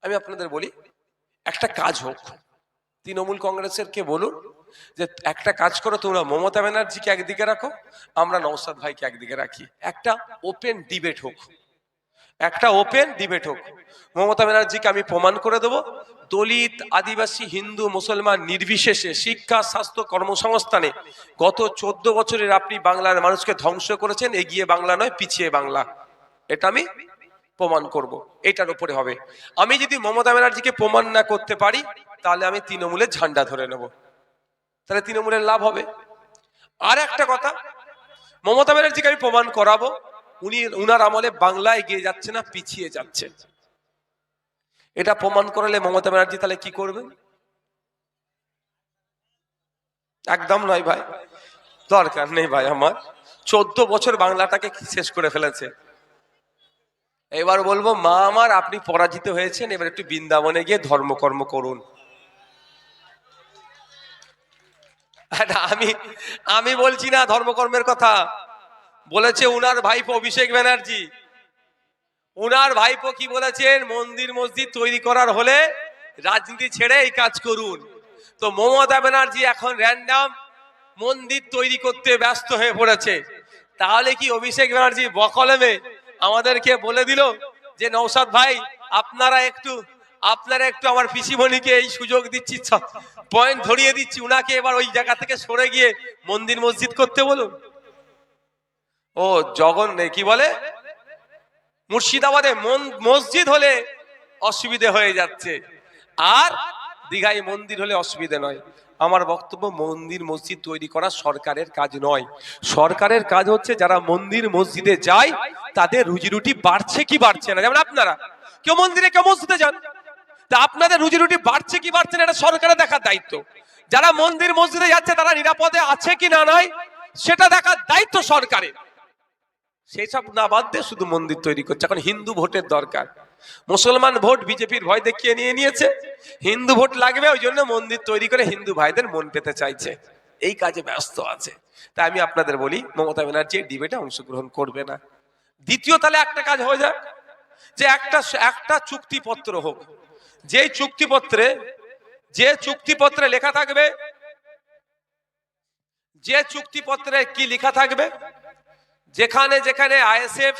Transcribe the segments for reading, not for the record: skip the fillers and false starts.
আমি আপনাদের বলি, একটা কাজ হোক, তৃণমূল কংগ্রেসের কে বলুন যে একটা কাজ করো, তোমরা মমতা ব্যানার্জিকে একদিকে রাখো, আমরা নওশাদ ভাইকে একদিকে রাখি, একটা ওপেন ডিবেট হোক, একটা ওপেন ডিবেট হোক। মমতা ব্যানার্জিকে আমি প্রমাণ করে দেবো, দলিত, আদিবাসী, হিন্দু, মুসলমান নির্বিশেষে শিক্ষা, স্বাস্থ্য, কর্মসংস্থানে গত 14 বছরের আপনি বাংলার মানুষকে ধ্বংস করেছেন। এগিয়ে বাংলা নয়, পিছিয়ে বাংলা, এটা আমি প্রমাণ করব। এটার উপরে হবে। আমি যদি মমতা ব্যানার্জিকে প্রমাণ না করতে পারি, তাহলে আমি তৃণমূলের ঝান্ডা ধরে নেব, তাহলে তৃণমূলের লাভ হবে। আর একটা কথা, মমতা ব্যানার্জিকে আমি প্রমাণ করাবো উনার আমলে বাংলা এগিয়ে যাচ্ছে না, পিছিয়ে যাচ্ছে। এটা প্রমাণ করালে মমতা ব্যানার্জি তাহলে কি করবে? একদম নয় ভাই, দরকার নেই ভাই। আমার 14 বছর বাংলাটাকে শেষ করে ফেলেছে। এবার বলবো, মা আমার, আপনি পরাজিত হয়েছেন, এবার একটু বৃন্দাবনে গিয়ে ধর্মকর্ম করুন। আমি বলছি না ধর্মকর্মের কথা, বলেছে উনার ভাইপো অভিষেক ব্যানার্জি। উনার ভাইপো কি বলেছেন? মন্দির মসজিদ তৈরি করার হলে রাজনীতি ছেড়ে এই কাজ করুন। তো মমতা ব্যানার্জি এখন র্যান্ডাম মন্দির তৈরি করতে ব্যস্ত হয়ে পড়েছে। তাহলে কি অভিষেক ব্যানার্জি বকলমে আমাদেরকে বলে দিল যে নওশাদ ভাই, আপনারা একটু আমার পিসিমণিকে এই সুযোগ দিচ্ছি, পয়েন্ট ধরিয়ে দিচ্ছি, উনাকে এবার ওই জায়গা থেকে সরে গিয়ে মন্দির মসজিদ করতে বলুন। ও কি বলে, মুর্শিদাবাদে মসজিদ হলে অসুবিধে হয়ে যাচ্ছে, আর দীঘায় মন্দির হলে অসুবিধে নয়। আমার বক্তব্য, মন্দির মসজিদ তৈরি করা সরকারের কাজ নয়। সরকারের কাজ হচ্ছে যারা মন্দির মসজিদে যায় তাদের রুজি রুটি বাড়ছে কি বাড়ছে না। যেমন আপনারা কেউ মন্দিরে কেউ মসজিদে যান, তা আপনাদের রুজি রুটি বাড়ছে কি বাড়ছে না, এটা সরকারের দেখার দায়িত্ব। যারা মন্দির মসজিদে যাচ্ছে তারা নিরাপদে আছে কি না নয়, সেটা দেখার দায়িত্ব সরকারের। সেই সব না বাদ দিয়ে শুধু মন্দির তৈরি করছে। এখন হিন্দু ভোটের দরকার, মুসলমান ভোট বিজেপির ভয় দেখিয়ে নিয়েছে, হিন্দু ভোট লাগবে, ওই জন্য মন্দির তৈরি করে হিন্দু ভাইদের মন পেতে চাইছে, এই কাজে ব্যস্ত আছে। তাই আমি আপনাদের বলি, মমতা ব্যানার্জি ডিবেটে অংশগ্রহণ করবে না। দ্বিতীয়, তাহলে একটা কাজ হয়ে যাক, যে একটা চুক্তিপত্র হোক, যে চুক্তিপত্রে লেখা থাকবে, যে চুক্তিপত্রে কি লেখা থাকবে, যেখানে যেখানে আইএসএফ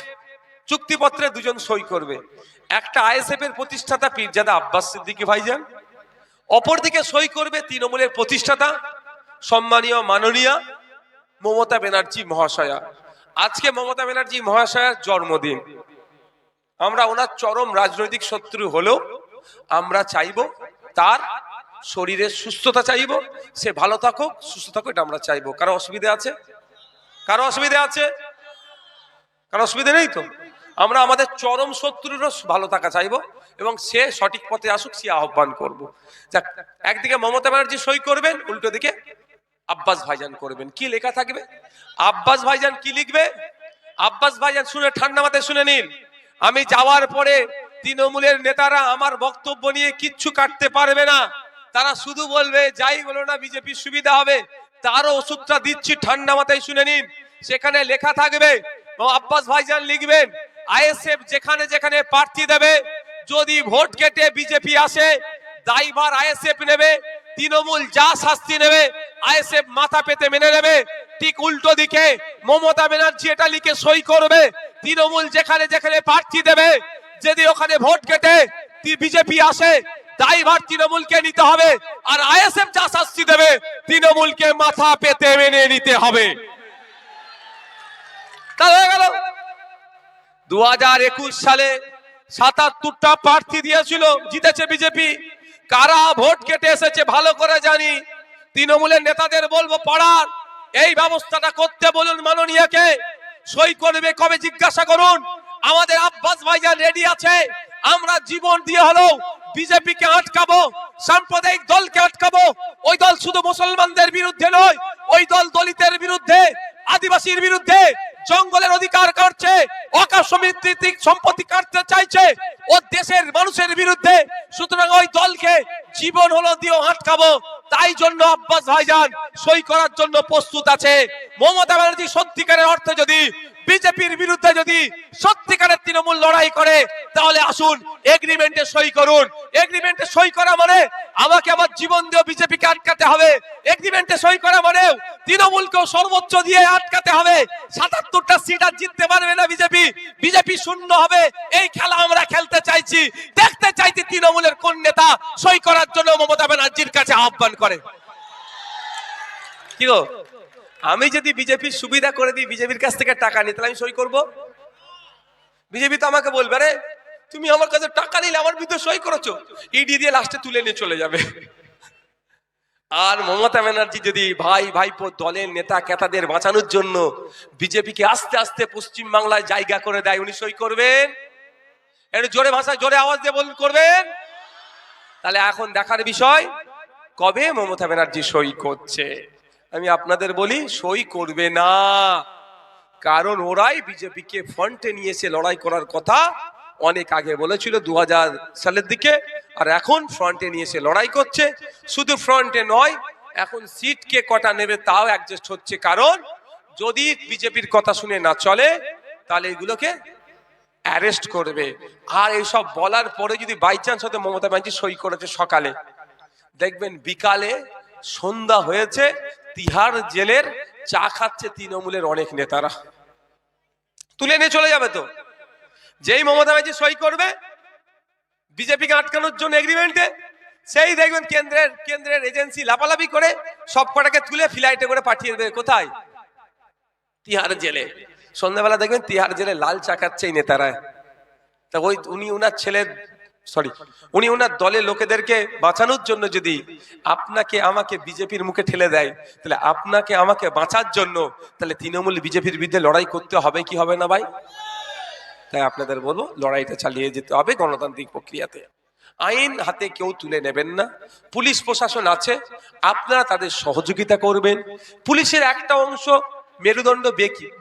চুক্তিপত্রে দুজন সই করবে, একটা আইএসএফ এর প্রতিষ্ঠাতা পীরজাদা আব্বাস সিদ্দিকী ভাইজান, অপরদিকে সই করবে তৃণমূলের প্রতিষ্ঠাতা সম্মানীয় মাননীয়া মমতা ব্যানার্জি মহাশয়া। আজকে মমতা ব্যানার্জি মহাশয়ার জন্মদিন। আমরা ওনার চরম রাজনৈতিক শত্রু হলেও আমরা চাইবো তার শরীরের সুস্থতা, চাইবো সে ভালো থাকুক, সুস্থ থাকুক, এটা আমরা চাইবো। কারো অসুবিধা আছে? কারো অসুবিধা আছে? কারো অসুবিধা নেই তো? আমরা আমাদের চরম শত্রুরও ভালো থাকা চাইবো এবং সে সঠিক পথে আসুক, সে আহ্বান করবো। যাক, একদিকে মমতা ব্যানার্জি সই করবেন, উল্টো দিকে আব্বাস ভাইজান করবেন। কি লেখা থাকবে? আব্বাস ভাইজান কি লিখবে? আব্বাস ভাইজান শুনে ঠান্ডা মাথায় শুনে নিন। আমি যাওয়ার পরে তৃণমূলের নেতারা আমার বক্তব্য নিয়ে কিচ্ছু কাটতে পারবে না, তারা শুধু বলবে যাই বলো না বিজেপির সুবিধা হবে। তারও ওষুধটা দিচ্ছি, ঠান্ডা মাথায় শুনে নিন। সেখানে লেখা থাকবে, আব্বাস ভাইজান লিখবেন, আইএসএফ যেখানে যেখানে প্রার্থী দেবে, যদি ভোট কেটে বিজেপি আসে, দায়ভার আইএসএফ নেবে, তৃণমূল যা শাস্তি নেবে আইএসএফ মাথা পেতে মেনে নেবে। ঠিক উল্টো দিকে মমতা ব্যানার্জি এটা লিখে সই করবে, তৃণমূল যেখানে যেখানে প্রার্থী দেবে, যদি ওখানে ভোট কেটে বিজেপি আসে, দায়ভার তৃণমূলকে নিতে হবে, আর আইএসএফ যা শাস্তি দেবে তৃণমূলকে মাথা পেতে মেনে নিতে হবে। তা হয়ে গেল। 2021 সালে 77টা প্রার্থী দিয়েছিল, জিতেছে বিজেপি। কারা ভোট কেটে এসেছে ভালো করে জানি। তৃণমূলের নেতাদের বলবো, পাড়ার এই ব্যবস্থাটা করতে বলুন মাননীয়কে। সই করবে কবে জিজ্ঞাসা করুন। আমাদের আব্বাস ভাইজান রেডি আছে, আমরা জীবন দিয়ে হলেও বিজেপিকে আটকাবো, সাম্প্রদায়িক দলকে আটকাবো। ওই দল শুধু মুসলমানদের বিরুদ্ধে নয়, ওই দল দলিতের বিরুদ্ধে, আদিবাসীর বিরুদ্ধে, জঙ্গলের অধিকার কাটছে, অকাশমিত্রিক সম্পত্তি কাটতে চাইছে, ও দেশের মানুষের বিরুদ্ধে। সুতরাং ওই দলকে জীবন হলো দিয়েও আটকাবো। তাই জন্য আব্বাস ভাইজান সই করার জন্য প্রস্তুত আছে। মমতা ব্যানার্জি সত্যিকারের অর্থে যদি বিজেপির বিরুদ্ধে যদি সত্যিকারের তৃণমূল লড়াই করে তাহলে আসুন এগ্রিমেন্টে সই করুন। এগ্রিমেন্টে সই করা মানে আমাকে আমার জীবন দিয়ে বিজেপিকে আটকাতে হবে। এগ্রিমেন্টে সই করা মানে তৃণমূলকেও সর্বোচ্চ দিয়ে আটকাতে হবে। ৭৭টা সিট আর জিততে পারবে না বিজেপি। বিজেপি শূন্য হবে। এই খেলা আমরা খেলতে চাইছি, দেখতে চাইছি তৃণমূলের কোন নেতা সই করার জন্য মমতা ব্যানার্জির কাছে আহ্বান করে। কি গো, আমি যদি বিজেপির সুবিধা করে দিই, বিজেপির কাছ থেকে টাকা নিই, তাহলে আমি সই করব? বিজেপি তো আমাকে বলবে, আরে তুমি আমার কাছে টাকা নিলে আমার বিরুদ্ধে সই করেছো, ইডি দিয়ে লাস্টে তুলে নিয়ে চলে যাবে। আর মমতা ব্যানার্জি যদি ভাই ভাইপো দলের নেতা কেতাদের বাঁচানোর জন্য বিজেপিকে আস্তে আস্তে পশ্চিম বাংলায় জায়গা করে দেয়, উনি সই করবেন? একটু জোরে ভাষায় জোরে আওয়াজ দিয়ে বলুন, করবেন? তাহলে এখন দেখার বিষয় কবে মমতা ব্যানার্জি সই করছে। আমি আপনাদের বলি সই করবে না, কারণ ওরাই বিজেপিকে ফ্রন্টে নিয়ে এসে লড়াই করার কথা অনেক আগে বলেছিল 2000 সালের দিকে, আর এখন ফ্রন্টে নিয়ে এসে লড়াই করছে। শুধু ফ্রন্টে নয়, এখন সিট কে কটা নেবে তাও অ্যাডজাস্ট হচ্ছে, কারণ যদি বিজেপির কথা শুনে না চলে তাহলে এগুলোকে অ্যারেস্ট করবে। আর এইসব বলার পরে যদি বাই চান্স হতে মমতা ব্যানার্জি সই করেছে সকালে, দেখবেন বিকালে সন্ধ্যা হয়েছে, তিহার জেলের চা খাচ্ছে তৃণমূলের অনেক নেতারা, তুলে নিয়ে চলে যাবে। তো যেই মমতা ব্যানার্জি সই করবে বিজেপিকে আটকানোর জন্য এগ্রিমেন্টে, সেই দেখবেন কেন্দ্রের এজেন্সি লাপালাপি করে সব কটাকে তুলে ফ্লাইটে করে পাঠিয়ে দেবে কোথায়? তিহার জেলে। সন্ধ্যাবেলা দেখবেন তিহার জেলে লাল চা খাচ্ছে এই নেতারা। তা উনি ওনার দলের লোকেদেরকে বাঁচানোর জন্য যদি আপনাকে আমাকে বিজেপির মুখে ঠেলে দেয়, তাহলে আপনাকে আমাকে বাঁচার জন্য তাহলে তৃণমূল বিজেপির বিরুদ্ধে লড়াই করতে হবে কি হবে না ভাই? তাই আপনাদের বলবো লড়াইটা চালিয়ে যেতে হবে গণতান্ত্রিক প্রক্রিয়াতে। আইন হাতে কেউ তুলে নেবেন না। পুলিশ প্রশাসন আছে, আপনারা তাদের সহযোগিতা করবেন। পুলিশের একটা অংশ মেরুদণ্ড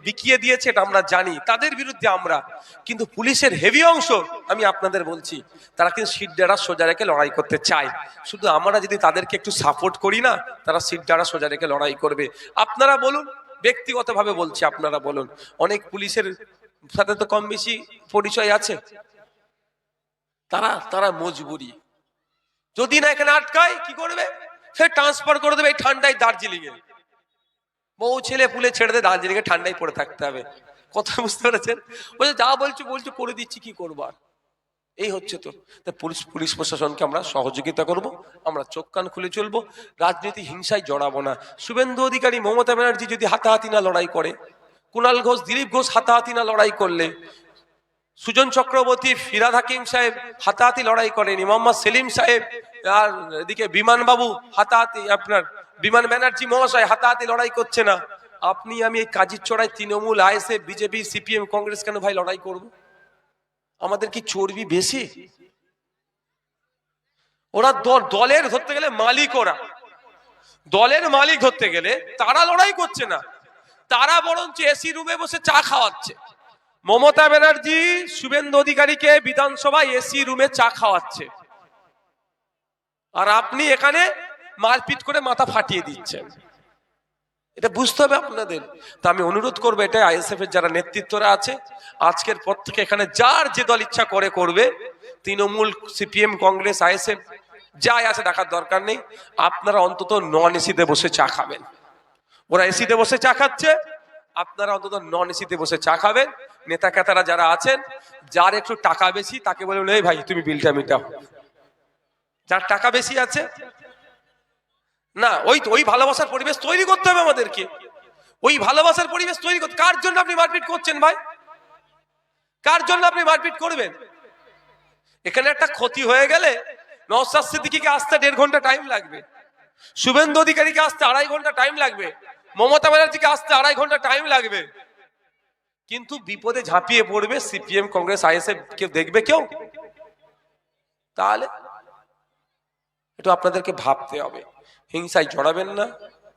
বিকিয়ে দিয়েছে, এটা আমরা জানি, তাদের বিরুদ্ধে আমরা, কিন্তু পুলিশের হেভি অংশ আমি আপনাদের বলছি তারা কিন্তু সিট ডাঁড়া সোজা রেখে লড়াই করতে চায়। শুধু আমরা যদি তাদেরকে একটু সাপোর্ট করি না, তারা সিট ডাঁড়া সোজা রেখে লড়াই করবে। আপনারা বলুন, ব্যক্তিগতভাবে বলছি, আপনারা বলুন, অনেক পুলিশের সাথে তো কম বেশি পরিচয় আছে, তারা মজবুরি, যদি না এখানে আটকায় কি করবে, সে ট্রান্সফার করে দেবে এই ঠান্ডায় দার্জিলিং এ। বউ ছেলে পুলে ছেড়ে দিয়ে দার্জিলিং এ ঠান্ডায় পড়ে থাকতে হবে। কথা বুঝতে পেরেছেন? বলছে যা বলছো করে দিচ্ছি, কি করবার, এই হচ্ছে। তো পুলিশ প্রশাসনকে আমরা সহযোগিতা করব, আমরা চোখ কান খুলে চলবো, রাজনীতি হিংসায় জড়াবো না। শুভেন্দু অধিকারী মমতা ব্যানার্জি যদি হাতাহাতি না লড়াই করে, কুণাল ঘোষ দিলীপ ঘোষ হাতাহাতি না লড়াই করলে, সুজন চক্রবর্তী ফিরাদ হাকিম সাহেব হাতাহাতি লড়াই করেনি, মোহাম্মদ সেলিম সাহেব আর এদিকে বিমান বাবু হাতাহাতি, আপনার বিমান ব্যানার্জি মহাশয় হাতাহাতি লড়াই করছে না, আপনি আমি এই কাজির চড়াই Trinamool ISF BJP CPM Congress কেন ভাই লড়াই করব? আমাদের কি চর্বি বেশি? ওরা দলের ধরতে গেলে মালিক, ওরা দলের মালিক ধরতে গেলে তারা লড়াই করছে না, তারা বরঞ্চ এসি রুমে বসে চা খাওয়াচ্ছে। মমতা ব্যানার্জি শুভেন্দু অধিকারীকে বিধানসভায় এসি রুমে চা খাওয়াচ্ছে, আর আপনি এখানে মারপিট করে মাথা ফাটিয়ে দিচ্ছেন। এটা বুঝতে হবে আপনাদের। তা আমি অনুরোধ করবো, এটা আইএসএফ এর যারা নেতৃত্বরা আছে, আজকের পর থেকে এখানে যার যে দল ইচ্ছা করে করবে, তৃণমূল সিপিএম কংগ্রেস আইএসএফ যাই আছে দেখার দরকার নেই। আপনারা অন্তত নন এসিতে বসে চা খাবেন। ওরা এসিতে বসে চা খাচ্ছে, আপনারা অন্তত নন এসিতে বসে চা খাবেন। নেতা কেতারা যারা আছেন, যার একটু টাকা বেশি তাকে বলুন, এই ভাই তুমি বিলটা মিটাও। যার টাকা বেশি আছে না, ওই ভালোবাসার পরিবেশ তৈরি করতে হবে আমাদেরকে। ওই ভালোবাসার পরিবেশ তৈরি করতে, কার জন্য আপনি মারপিট করছেন ভাই? কার জন্য আপনি মারপিট করবেন? এখানে একটা ক্ষতি হয়ে গেলে নওশাদ সিদ্দিকীকে আসতে 1.5 ঘন্টা টাইম লাগবে, শুভেন্দু অধিকারীকে আসতে 2.5 ঘন্টা টাইম লাগবে, মমতা ব্যানার্জিকে আসতে 2.5 ঘন্টা টাইম লাগবে, কিন্তু বিপদে ঝাঁপিয়ে পড়বে সিপিএম কংগ্রেস আইএসএফ, কেউ দেখবে কেউ? তাহলে একটু আপনাদেরকে ভাবতে হবে। হিংসায় জড়াবেন না,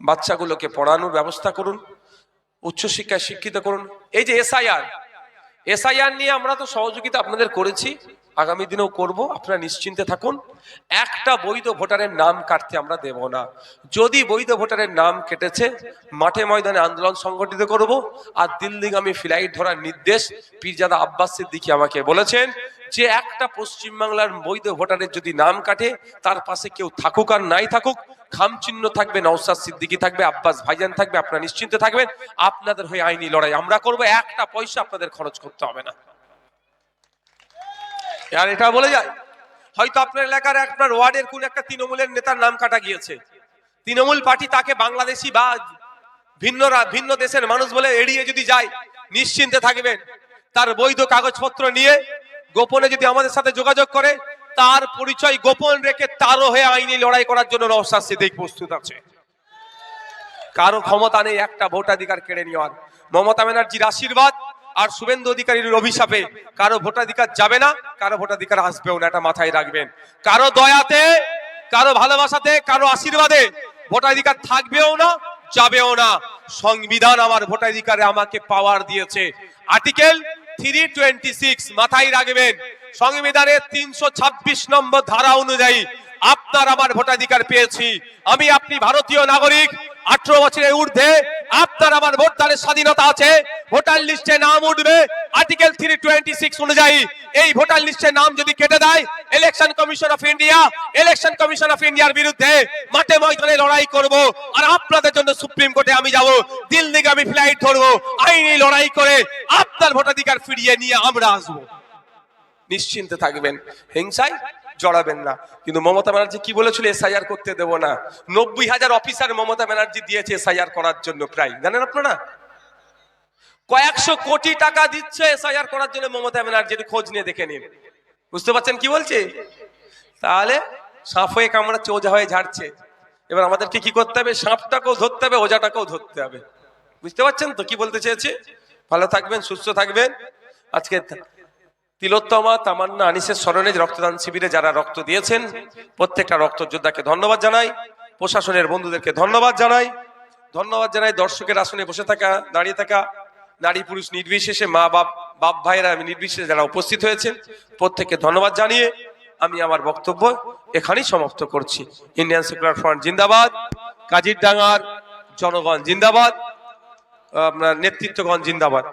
বাচ্চাগুলোকে পড়ানোর ব্যবস্থা করুন, উচ্চশিক্ষায় শিক্ষিত করুন। এই যে এসআইআর নিয়ে আমরা তো সহযোগিতা আপনাদের করেছি, আগামী দিনেও করব, আপনারা নিশ্চিন্তে থাকুন। একটা বৈধ ভোটারের নাম কাটতে আমরা দেব না। যদি বৈধ ভোটারের নাম কেটেছে, মাঠে ময়দানে আন্দোলন সংগঠিত করব। আর দিল্লিগামী ফ্লাইট ধরার নির্দেশ পীরজাদা আব্বাস সিদ্দিকী আমাকে বলেছেন যে একটা পশ্চিমবাংলার বৈধ ভোটারের যদি নাম কাটে, তার পাশে কেউ থাকুক আর নাই থাকুক, খামচিহ্ন থাকবে, নওশাদ সিদ্দিকী থাকবে, আব্বাস ভাইজান থাকবে। আপনারা নিশ্চিন্তে থাকবেন, আপনাদের হয়ে আইনি লড়াই আমরা করব। একটা পয়সা আপনাদের খরচ করতে হবে না। আর এটা বলে যায়, হয়তো আপনার এলাকার আপনার ওয়ার্ডের কোন একটা তৃণমূলের নেতার নাম কাটা গিয়েছে, তৃণমূল পার্টি তাকে বাংলাদেশি বা ভিন্ন দেশের মানুষ বলে এড়িয়ে যদি যায়, নিশ্চিন্তে থাকবেন তার বৈধ কাগজপত্র নিয়ে গোপনে যদি আমাদের সাথে যোগাযোগ করে, তার পরিচয় গোপন রেখে তারও হয়ে আইনি লড়াই করার জন্য নওশাদ সিদ্দিকী প্রস্তুত আছে। কারো ক্ষমতা নেই একটা ভোটাধিকার কেড়ে নেওয়ার। মমতা ব্যানার্জির আশীর্বাদ আর শুভেন্দু অধিকারীর অভিশাপে কারো ভোটাধিকার যাবে না, কারো ভোটাধিকার আসবেও না, এটা মাথায় রাখবেন। কারো দয়াতে, কারো ভালোবাসাতে, কারো আশীর্বাদে ভোটাধিকার থাকবেও না, যাবেও না। সংবিধান আমার ভোটাধিকারে আমাকে পাওয়ার দিয়েছে। আর্টিকেল 326 মাথায় রাখবেন। সংবিধানের 326 নম্বর ধারা অনুযায়ী আপনার আমার ভোটাধিকার পেয়েছি। আমি আপনি ভারতীয় নাগরিক, 18 বছরের ঊর্ধ্বে আপনার আমার ভোটদানের স্বাধীনতা আছে। ভোটার লিস্টে নাম উঠবে আর্টিকেল 326 অনুযায়ী। এই ভোটার লিস্টে নাম যদি কেটে দেয়, ইলেকশন কমিশন অফ ইন্ডিয়ার বিরুদ্ধে মাঠে ময়দানে লড়াই করব। আর আপনাদের জন্য সুপ্রিম কোর্টে আমি যাব, দিল্লিগামী ফ্লাইট ধরবো, আইনি লড়াই করে আপনার ভোটাধিকার ফিরিয়ে নিয়ে আমরা আসবো। নিশ্চিন্তে থাকবেন, হিংসায় জড়াবেন না। কিন্তু মমতা ব্যানার্জি কি বলেছিল? এসআইআর করতে দেব না। 90,000 অফিসার মমতা ব্যানার্জি দিয়েছে এসআইআর করার জন্য। প্রায় জানেন আপনারা কয়েকশো কোটি টাকা দিচ্ছে এসআইআর করার জন্য মমতা ব্যানার্জির। খোঁজ নিয়ে দেখে নিন, বুঝতে পারছেন কি বলছে? তাহলে সাপ হয়ে কামড়াচ্ছে, ওঝা হয়ে ঝাড়ছে। এবার আমাদেরকে কি করতে হবে? সাপটাকেও ধরতে হবে, ওঝাটাকেও ধরতে হবে। বুঝতে পারছেন তো কি বলতে চেয়েছি? ভালো থাকবেন, সুস্থ থাকবেন। আজকে তিলোত্তমা, তামান্না, আনিসের স্মরণে রক্তদান শিবিরে যারা রক্ত দিয়েছেন, প্রত্যেকটা রক্ত যোদ্ধাকে ধন্যবাদ জানাই। প্রশাসনের বন্ধুদেরকে ধন্যবাদ জানাই। দর্শকের আসনে বসে থাকা, দাঁড়িয়ে থাকা নারী পুরুষ নির্বিশেষে, মা বাপ ভাইরা নির্বিশেষে যারা উপস্থিত হয়েছেন, প্রত্যেককে ধন্যবাদ জানিয়ে আমি আমার বক্তব্য এখানেই সমাপ্ত করছি। ইন্ডিয়ান সেকুলার ফ্রন্ট জিন্দাবাদ, কাজিরডাঙ্গার জনগণ জিন্দাবাদ, আপনার নেতৃত্বগণ জিন্দাবাদ।